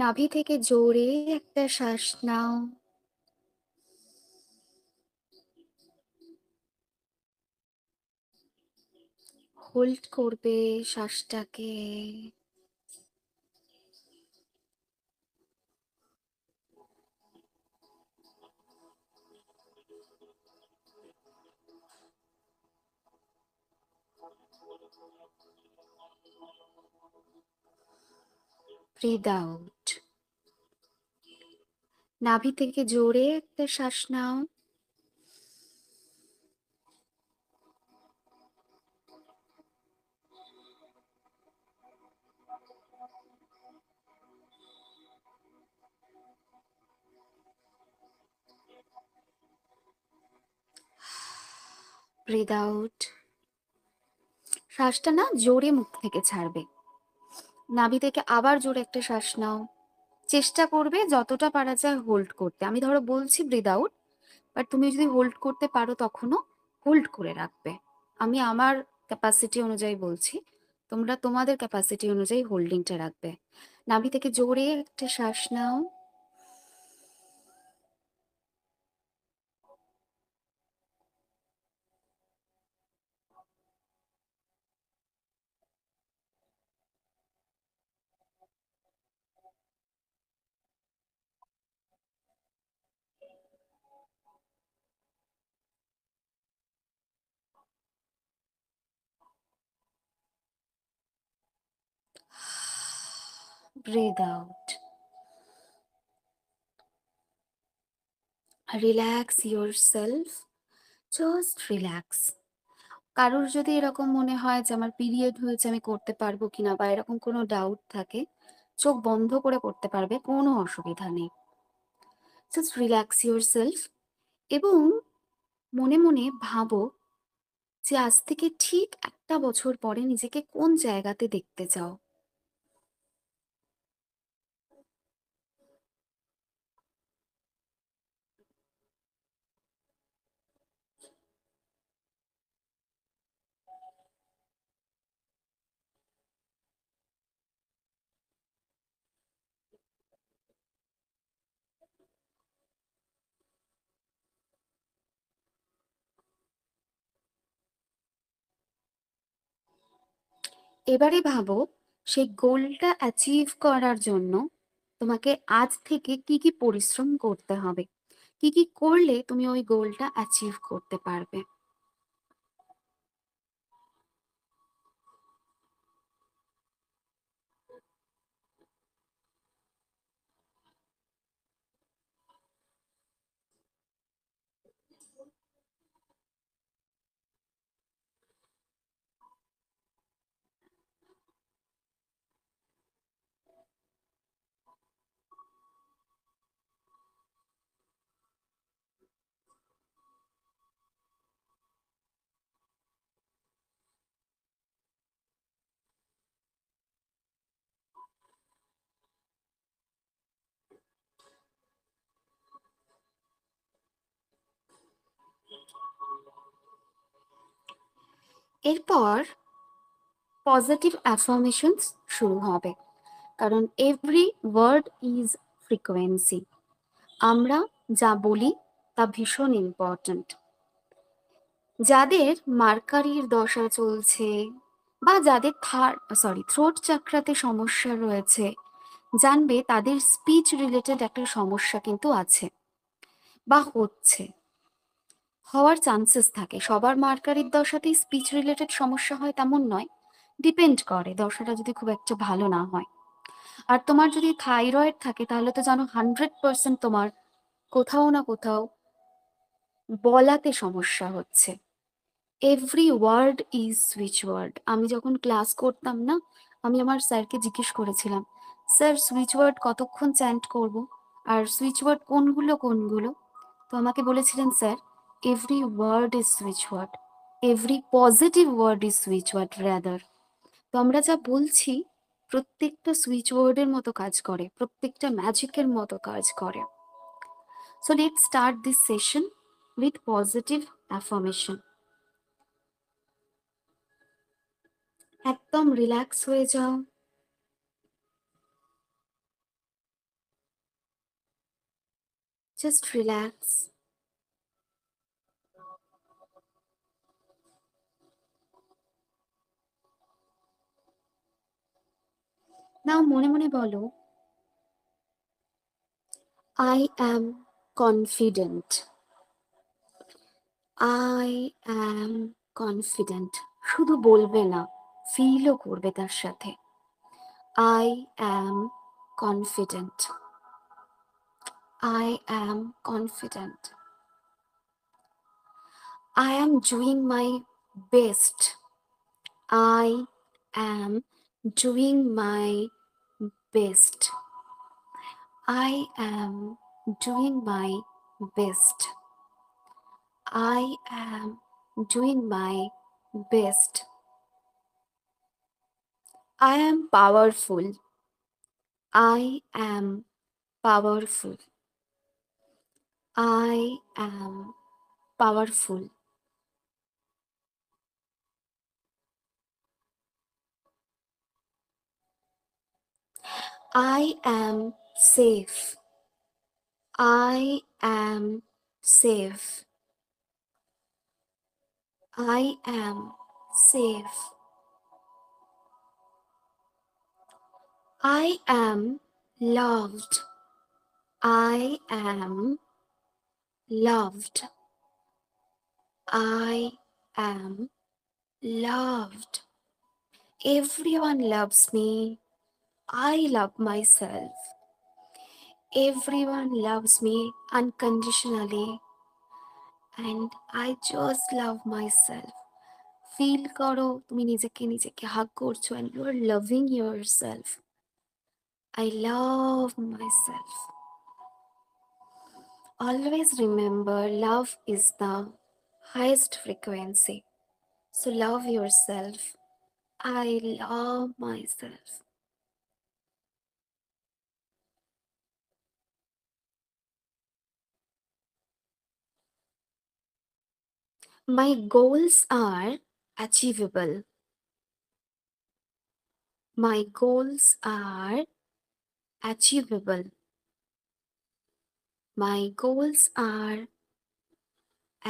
নাভি থেকে জোরে একটা শ্বাস নাও। হোল্ড করবে শ্বাসটাকে। Breathe out. নাভি থেকে জোরে একটা শ্বাস নাও। Breath out. শ্বাসটা না জোরে মুখ থেকে ছাড়বে। নাভি থেকে আবার জোরে একটা শ্বাস নাও। চেষ্টা করবে যতটা পারা যায় হোল্ড করতে। আমি ধরো বলছি ব্রিথ আউট, বাট তুমি যদি হোল্ড করতে পারো তখনও হোল্ড করে রাখবে। আমি আমার ক্যাপাসিটি অনুযায়ী বলছি, তোমরা তোমাদের ক্যাপাসিটি অনুযায়ী হোল্ডিংটা রাখবে। নাভি থেকে জোরে একটা শ্বাস নাও। Breath out. Relax yourself. Just relax. কারোর যদি এরকম মনে হয় যে আমার পিরিয়ড হয়েছে, আমি করতে পারবো কিনা, বা এরকম কোনো ডাউট থাকে, চোখ বন্ধ করে করতে পারবে, কোনো অসুবিধা নেই। জাস্ট রিল্যাক্স ইয়োর সেলফ এবং মনে মনে ভাবো যে আজ থেকে ঠিক 1 বছর পরে নিজেকে কোন জায়গাতে দেখতে চাও। এবারে ভাবো সেই গোলটা অ্যাচিভ করার জন্য তোমাকে আজ থেকে কি কি পরিশ্রম করতে হবে, কি কি করলে তুমি ওই গোলটা অ্যাচিভ করতে পারবে। এরপর পজিটিভ অ্যাফার্মেশনস শুরু হবে, কারণ এভরি ওয়ার্ড ইজ ফ্রিকোয়েন্সি। আমরা যা বলি তা ভীষণ ইম্পর্ট্যান্ট। যাদের মার্কারির দশা চলছে বা যাদের থ্রোট চাকরাতে সমস্যা রয়েছে, জানবে তাদের স্পিচ রিলেটেড একটা সমস্যা কিন্তু আছে বা হচ্ছে, হওয়ার চান্সেস থাকে। সবার মার্কারির দশাতেই স্পিচ রিলেটেড সমস্যা হয় তেমন নয়, ডিপেন্ড করে দশাটা যদি খুব একটা ভালো না হয়। আর তোমার যদি থাইরয়েড থাকে তাহলে তো জানো 100% তোমার কোথাও না কোথাও বলাতে সমস্যা হচ্ছে। Every word is switch word. আমি যখন ক্লাস করতাম না, আমি আমার স্যারকে জিজ্ঞেস করেছিলাম, স্যার সুইচ ওয়ার্ড কতক্ষণ চ্যান্ট করব, আর সুইচ ওয়ার্ড কোনগুলো কোনগুলো। তো আমাকে বলেছিলেন, sir every word is switch word, every positive word is switch word rather. তো আমরা যা বলছি প্রত্যেকটা সুইচ ওয়ার্ডের মতো কাজ করে, প্রত্যেকটা ম্যাজিকের মতো কাজ করে। So let's start this session with positive affirmation. একদম রিল্যাক্স হয়ে যাও। Just relax. Now মনে মনে বলো, I am confident. I am confident. শুধু বলবে না, ফিলও করবে তার সাথে। I am confident. I am confident. I am doing my best. I am doing my best. I am doing my best. I am doing my best. I am powerful. I am powerful. I am powerful. I am safe. I am safe. I am safe. I am loved. I am loved. I am loved. Everyone loves me. I love myself. Everyone loves me unconditionally. And I just love myself. Feel করো তুমি নিজেকে নিজেকে হাগ করছো and you are loving yourself. I love myself. Always remember, love is the highest frequency. So love yourself. I love myself. My goals are achievable. My goals are achievable. My goals are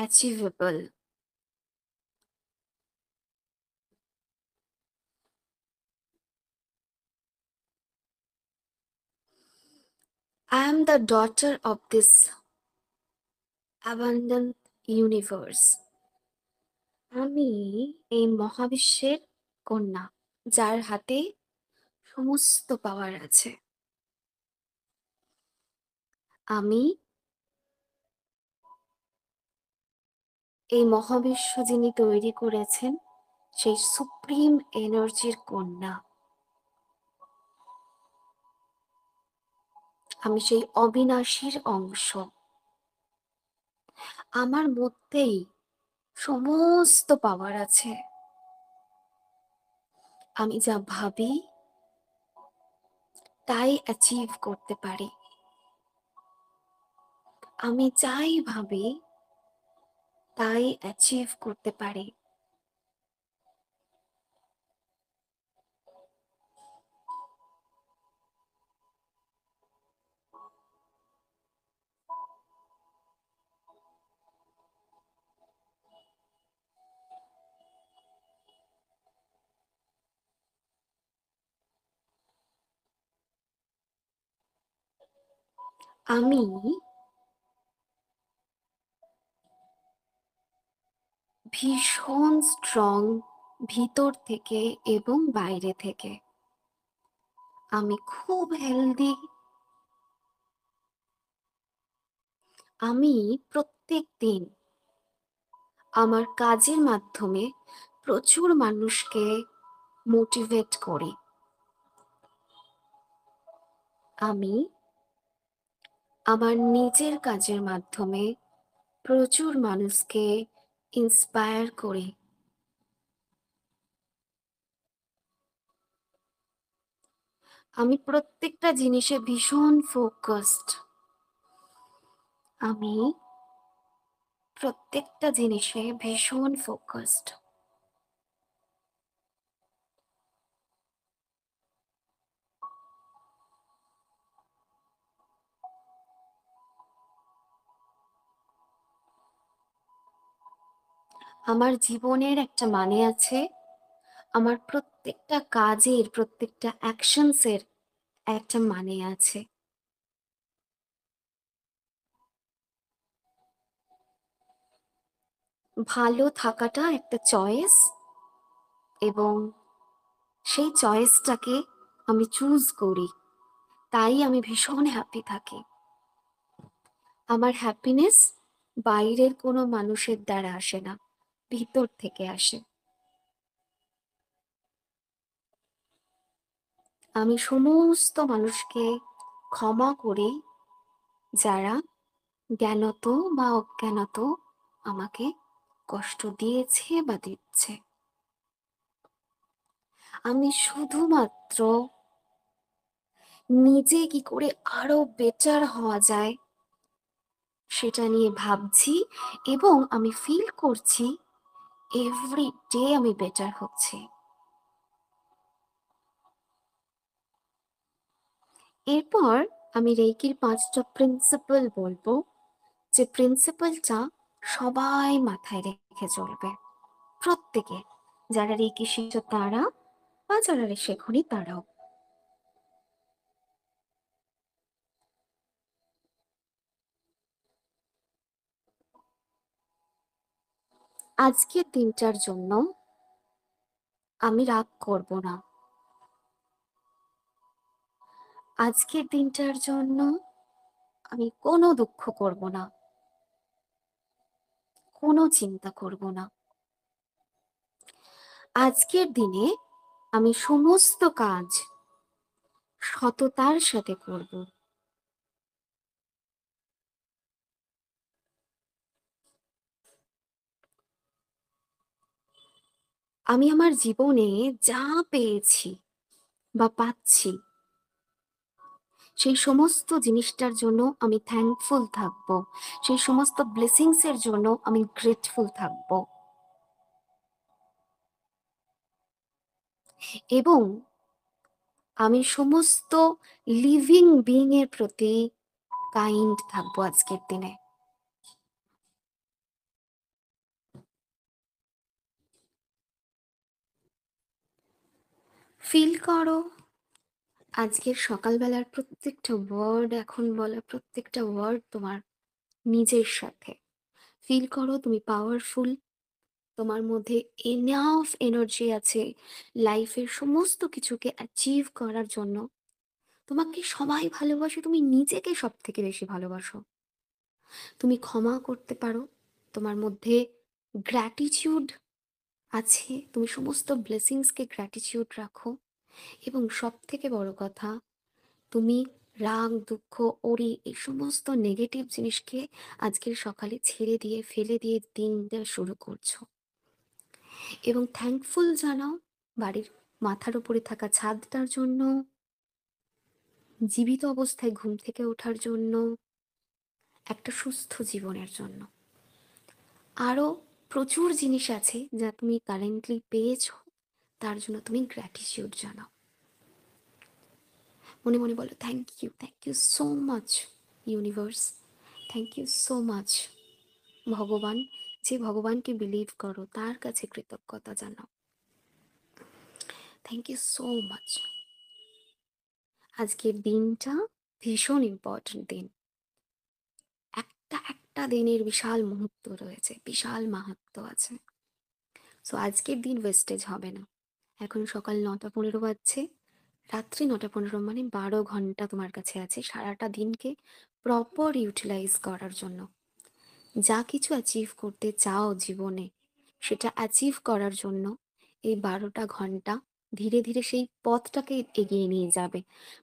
achievable. I am the daughter of this abundant universe. আমি এই মহাবিশ্বের কন্যা, যার হাতে সমস্ত পাওয়ার আছে। আমি এই মহাবিশ্ব যিনি তৈরি করেছেন, সেই সুপ্রিম এনার্জির কন্যা। আমি সেই অবিনাশীর অংশ। আমার মধ্যেই সমস্ত পাওয়ার আছে। আমি যা ভাবি তাই অ্যাচিভ করতে পারি। আমি যাই ভাবি তাই অ্যাচিভ করতে পারি। আমি ভীষণ স্ট্রং, ভিতর থেকে এবং বাইরে থেকে। আমি খুব হেলদি। আমি প্রত্যেক দিন আমার কাজের মাধ্যমে প্রচুর মানুষকে মোটিভেট করি। আমি আমার নিজের কাজের মাধ্যমে প্রচুর মানুষকে ইন্সপায়ার করি। আমি প্রত্যেকটা জিনিসে ভীষণ ফোকাসড। আমি প্রত্যেকটা জিনিসে ভীষণ ফোকাসড। আমার জীবনের একটা মানে আছে। আমার প্রত্যেকটা কাজের, প্রত্যেকটা অ্যাকশনস এর একটা মানে আছে। ভালো থাকাটা একটা চয়েস, এবং সেই চয়েসটাকে আমি চুজ করি। তাই আমি ভীষণ হ্যাপি থাকি। আমার হ্যাপিনেস বাইরের কোনো মানুষের দ্বারা আসে না, ভিতর থেকে আসে। আমি সমস্ত মানুষকে ক্ষমা করি, যারা জ্ঞানত বা অজ্ঞানত আমাকে কষ্ট দিয়েছে বা দিচ্ছে। আমি শুধুমাত্র নিজে কি করে আরো বেটার হওয়া যায় সেটা নিয়ে ভাবছি, এবং আমি ফিল করছি এভরি ডে আমি বেটার হচ্ছি। এরপর আমি রেইকির 5টা প্রিন্সিপাল বলবো, যে প্রিন্সিপালটা সবাই মাথায় রেখে চলবে, প্রত্যেকে, যারা রেইকি শিখছে তারা বা যারা শেখনি তারাও। আজকের দিনটার জন্য আমি রাগ করব না। আজকের দিনটার জন্য আমি কোনো দুঃখ করব না, কোনো চিন্তা করব না। আজকের দিনে আমি সমস্ত কাজ সততার সাথে করব। আমি আমার জীবনে যা পেয়েছি বা পাচ্ছি, সেই সমস্ত জিনিসটার জন্য আমি থ্যাঙ্কফুল থাকবো। সেই সমস্ত ব্লেসিংস এর জন্য আমি গ্রেটফুল থাকবো। এবং আমি সমস্ত লিভিং বিং এর প্রতি কাইন্ড থাকবো আজকের দিনে। ফিল করো আজকের সকালবেলার প্রত্যেকটা ওয়ার্ড, এখন বলা প্রত্যেকটা ওয়ার্ড তোমার নিজের সাথে। ফিল করো তুমি পাওয়ারফুল, তোমার মধ্যে এনাফ এনার্জি আছে লাইফের সমস্ত কিছুকে অ্যাচিভ করার জন্য। তোমাকে সবাই ভালোবাসে, তুমি নিজেকে সব থেকে বেশি ভালোবাসো। তুমি ক্ষমা করতে পারো, তোমার মধ্যে গ্র্যাটিটিউড আছে, তুমি সমস্ত ব্লেসিংসকে গ্র্যাটিটিউড রাখো। এবং সব থেকে বড় কথা, তুমি রাগ, দুঃখ, ওরি এই সমস্ত নেগেটিভ জিনিসকে আজকের সকালে ছেড়ে দিয়ে, ফেলে দিয়ে দিনটা শুরু করছো। এবং থ্যাঙ্কফুল জানাও বাড়ির মাথার উপরে থাকা ছাদটার জন্য, জীবিত অবস্থায় ঘুম থেকে ওঠার জন্য, একটা সুস্থ জীবনের জন্য। আরো প্রচুর জিনিস আছে যা তুমি কারেন্টলি পেয়েছো, তার জন্য তুমি গ্র্যাটিটিউড জানাও। মনে মনে বলো, thank you so much universe, thank you so much ভগবান। যে ভগবানকে বিলিভ করো তার কাছে কৃতজ্ঞতা জানাও। Thank you so much. আজকের দিনটা ভীষণ ইম্পর্টেন্ট দিন। একটা একটা দিনের বিশাল মুহূর্ত রয়েছে, বিশাল মাহাত্ম্য আছে। সো আজকের দিন ওয়েস্টেজ হবে না। এখন সকাল 9টা 15 বাজছে, রাত্রি 9টা 15, মানে 12 ঘন্টা তোমার কাছে আছে সারাটা দিনকে প্রপার ইউটিলাইজ করার জন্য। যা কিছু অ্যাচিভ করতে চাও জীবনে, সেটা অ্যাচিভ করার জন্য এই 12টা ঘন্টা ধীরে ধীরে সেই পথটাকে এগিয়ে নিয়ে যাবে।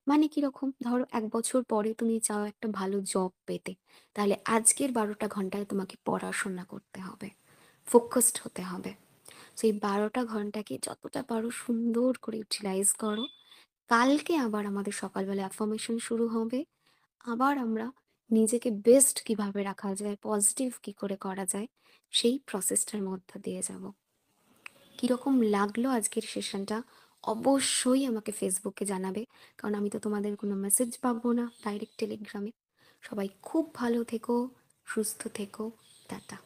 মানে কিরকম, ধরো 1 বছর পরে তুমি চাও একটা ভালো জব পেতে, তাহলে আজকের 12টা ঘন্টায় তোমাকে পড়াশোনা করতে হবে, ফোকাসড হতে হবে। সেই 12টা ঘন্টাকে যতটা পারো সুন্দর করে ইউটিলাইজ করো। কালকে আবার আমাদের সকালবেলা অ্যাফার্মেশন শুরু হবে। আবার আমরা নিজেকে বেস্ট কিভাবে রাখা যায়, পজিটিভ কি করে করা যায়, সেই প্রসেসটার মধ্য দিয়ে যাব। কিরকম লাগলো আজকের সেশনটা অবশ্যই আমাকে ফেসবুকে জানাবে, কারণ আমি তো তোমাদের কোনো মেসেজ পাবো না ডাইরেক্ট টেলিগ্রামে। সবাই খুব ভালো থেকো, সুস্থ থেকো, টাটা।